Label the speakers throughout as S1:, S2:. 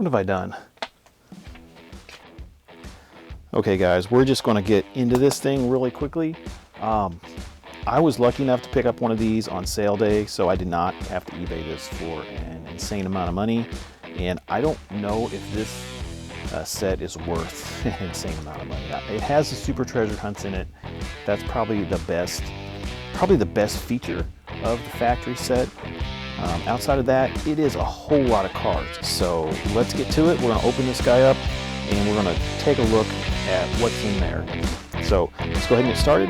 S1: What have I done? Okay guys, we're just going to get into this thing really quickly. I was lucky enough to pick up one of these on sale day, so I did not have to eBay this for an insane amount of money. And I don't know if this set is worth an insane amount of money. It has the super treasure hunts in it. That's probably the best feature of the factory set. Outside of that, it is a whole lot of cards. So let's get to it. We're going to open this guy up and we're going to take a look at what's in there. So let's go ahead and get started.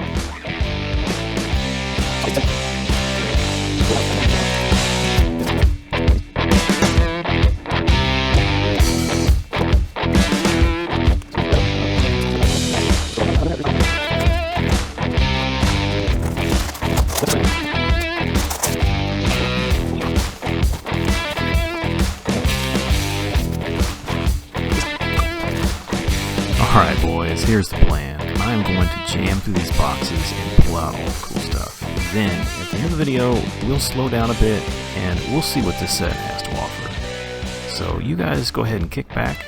S2: Alright boys, here's the plan. I'm going to jam through these boxes and pull out all the cool stuff. Then, at the end of the video, we'll slow down a bit and we'll see what this set has to offer. So you guys go ahead and kick back.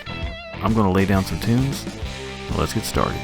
S2: I'm going to lay down some tunes. Let's get started.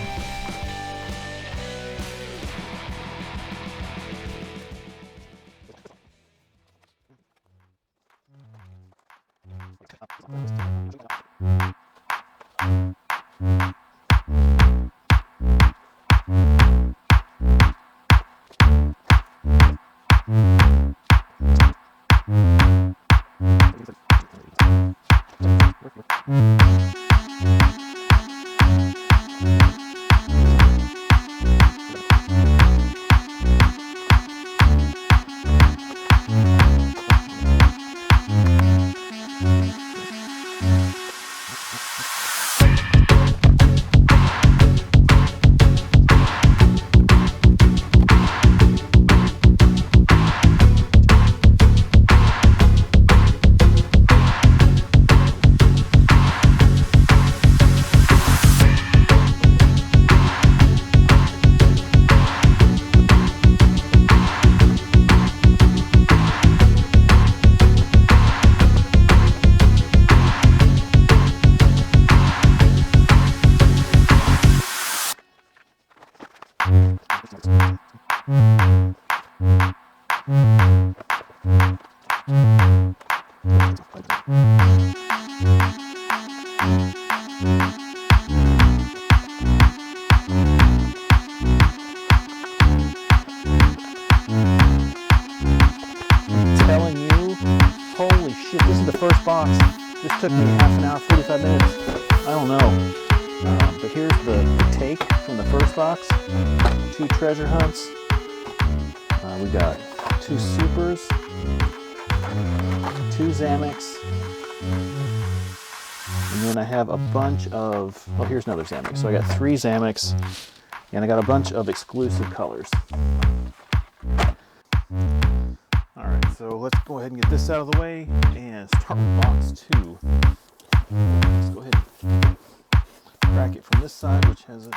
S1: Telling you, holy shit, this is the first box. This took me half an hour, 45 minutes. I don't know. But here's the take from the first box. 2 treasure hunts. We got 2 supers, 2 Zamex, and then I have a bunch of, oh, here's another Zamex. So I got 3 Zamex, and I got a bunch of exclusive colors. So let's go ahead and get this out of the way and start with box 2. Let's go ahead and crack it from this side, which has a...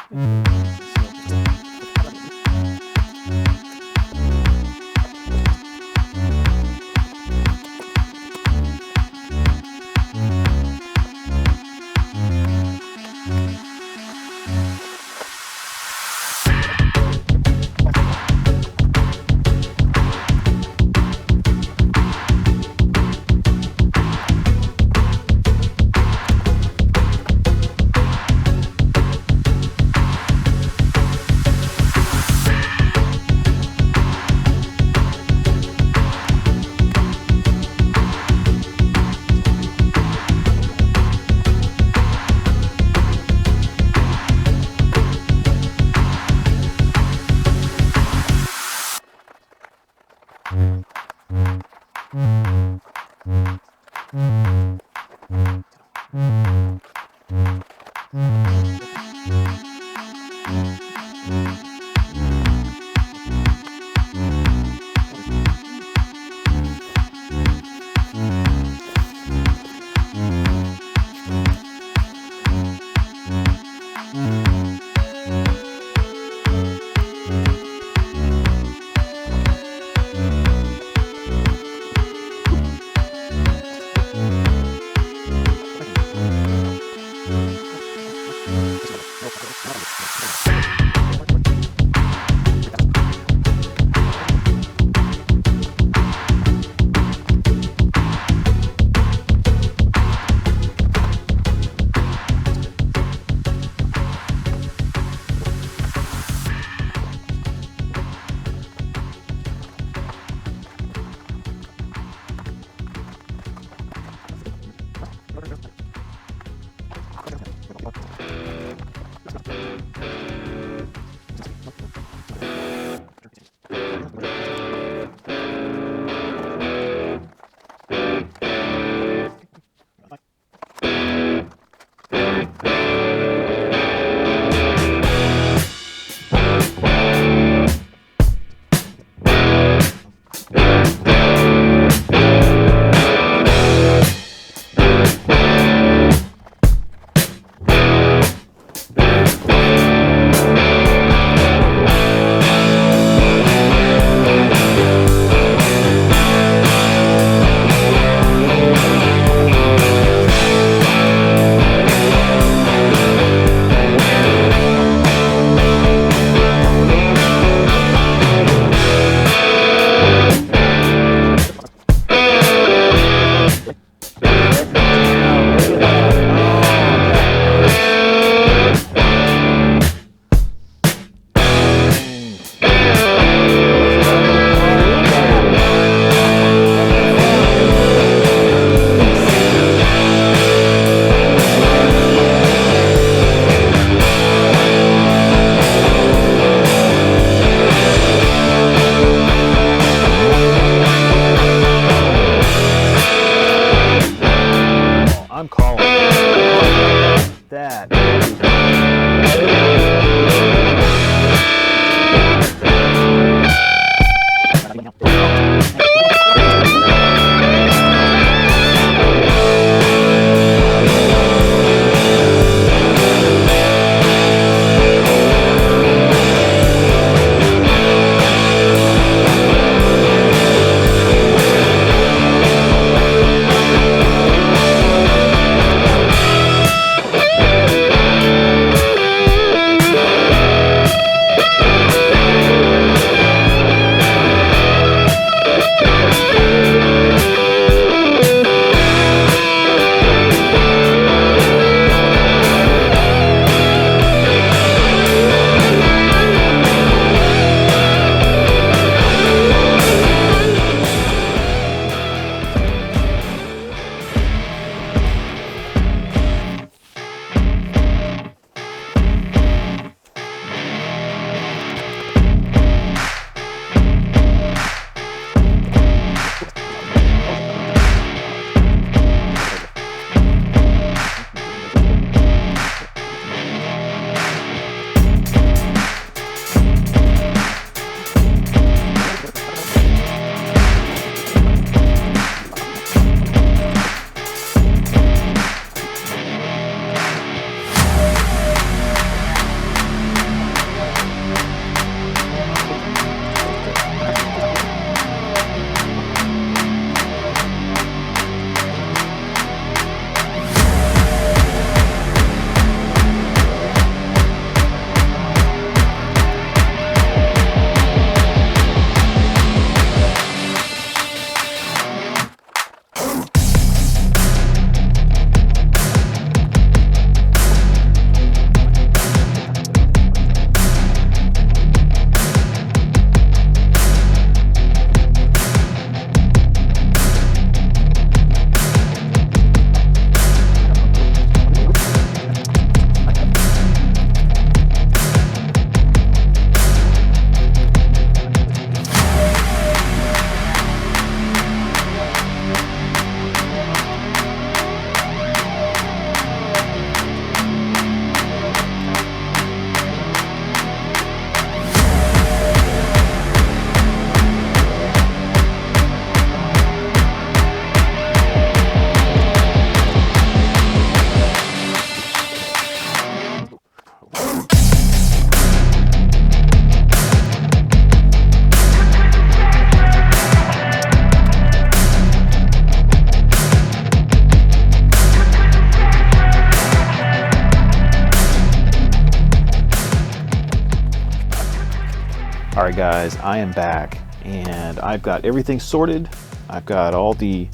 S1: All right, guys, I am back, and I've got everything sorted. I've got all the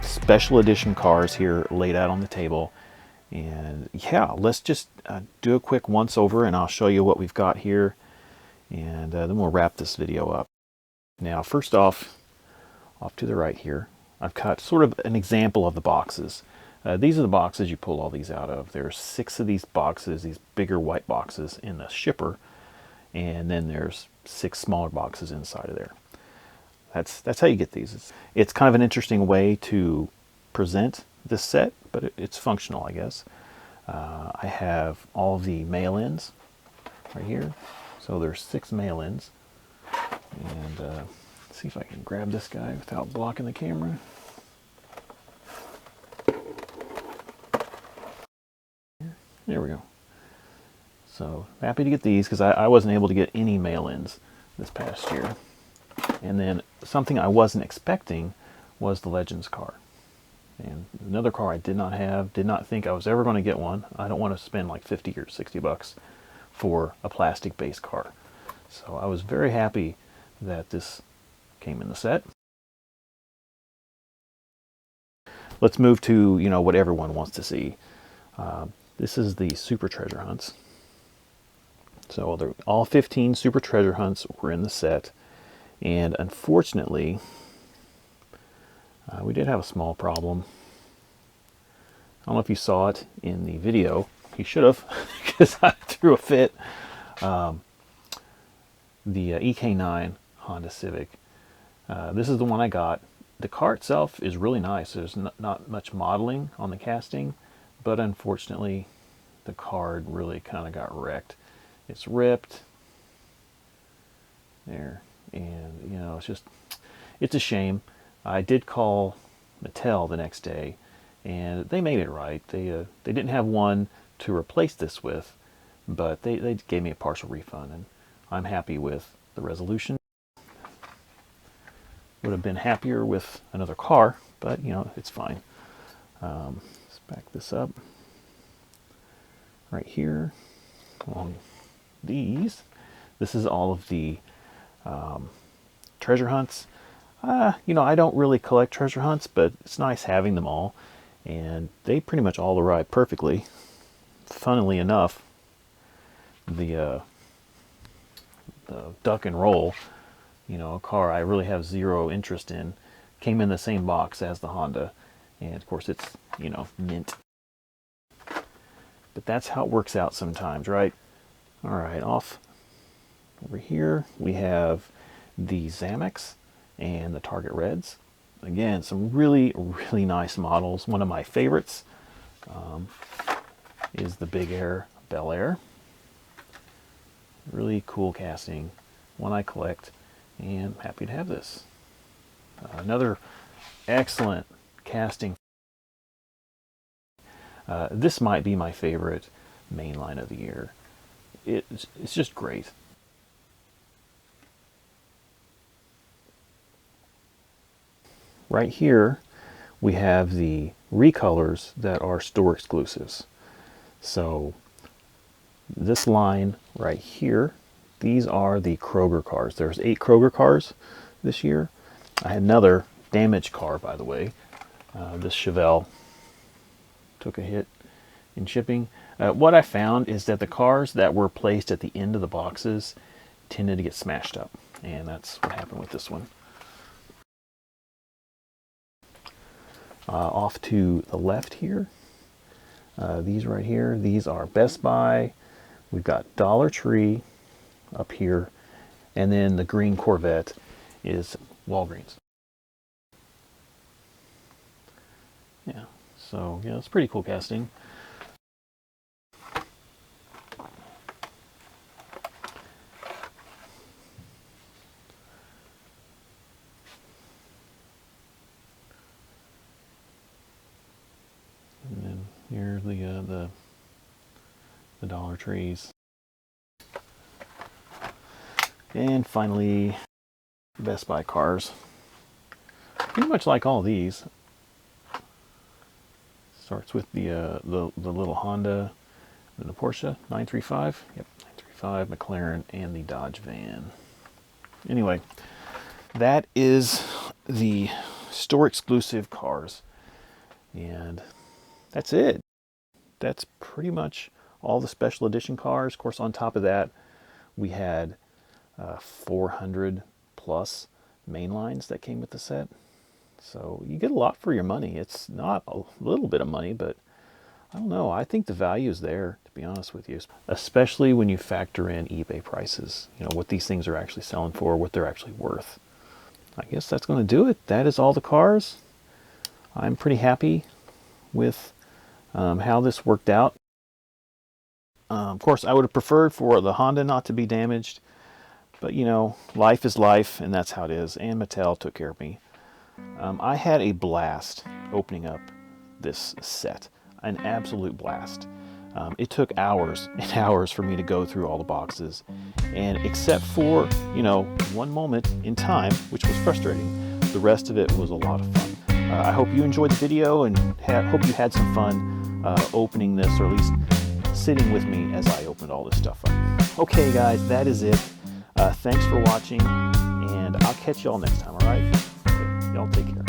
S1: special edition cars here laid out on the table. And yeah, let's just do a quick once over, and I'll show you what we've got here, and then we'll wrap this video up. Now, first off to the right here, I've got sort of an example of the boxes. These are the boxes you pull all these out of. There's 6 of these boxes, these bigger white boxes in the shipper, and then there's 6 smaller boxes inside of there. That's how you get these. It's kind of an interesting way to present this set, but it's functional, I guess. I have all the mail-ins right here. So there's 6 mail-ins. And let's see if I can grab this guy without blocking the camera. There we go. So happy to get these because I wasn't able to get any mail-ins this past year. And then something I wasn't expecting was the Legends car. And another car I did not have, did not think I was ever going to get one. I don't want to spend like 50 or 60 bucks for a plastic base car. So I was very happy that this came in the set. Let's move to, you know, what everyone wants to see. This is the Super Treasure Hunts. So all 15 Super Treasure Hunts were in the set. And unfortunately, we did have a small problem. I don't know if you saw it in the video. You should have, because I threw a fit. The EK9 Honda Civic. This is the one I got. The car itself is really nice. There's not much modeling on the casting, but unfortunately, the card really kind of got wrecked. It's ripped there, and you know, it's a shame. I did call Mattel the next day, and they made it right. They didn't have one to replace this with, but they gave me a partial refund, and I'm happy with the resolution. Would have been happier with another car, but you know, it's fine. Let's back this up. Right here, along these, this is all of the treasure hunts. You know, I don't really collect treasure hunts, but it's nice having them all, and they pretty much all arrive perfectly. Funnily enough, the duck and roll, you know, a car I really have zero interest in, came in the same box as the Honda, and of course it's, you know, mint. But that's how it works out sometimes, right? All right, off over here we have the Zamex and the Target Reds. Again, some really nice models. One of my favorites is the Big Air Bel Air. Really cool casting, one I collect, and I'm happy to have this. Another excellent casting. This might be my favorite mainline of the year. It's just great. Right here we have the recolors that are store exclusives. So this line right here, these are the Kroger cars. There's 8 Kroger cars this year. I had another damaged car, by the way. This Chevelle took a hit in shipping. What I found is that the cars that were placed at the end of the boxes tended to get smashed up, and that's what happened with this one. Off to the left here, these right here, these are Best Buy. We've got Dollar Tree up here, and then the green Corvette is Walgreens. Yeah, so yeah, it's pretty cool casting. And then here's the Dollar Trees. And finally, Best Buy cars. Pretty much like all these. Starts with the little Honda and the Porsche 935. Yep, 65 McLaren and the Dodge van. Anyway, that is the store exclusive cars, and that's it. That's pretty much all the special edition cars. Of course, on top of that, we had 400 plus mainlines that came with the set. So you get a lot for your money. It's not a little bit of money, but I don't know. I think the value is there, to be honest with you, especially when you factor in eBay prices. You know, what these things are actually selling for, what they're actually worth. I guess that's going to do it. That is all the cars. I'm pretty happy with how this worked out. Of course, I would have preferred for the Honda not to be damaged, but you know, life is life, and that's how it is. And Mattel took care of me. I had a blast opening up this set, an absolute blast. It took hours and hours for me to go through all the boxes, and except for, you know, one moment in time, which was frustrating, the rest of it was a lot of fun. I hope you enjoyed the video, and hope you had some fun opening this, or at least sitting with me as I opened all this stuff up. Okay guys, that is it. Thanks for watching, and I'll catch y'all next time, alright? Okay, y'all take care.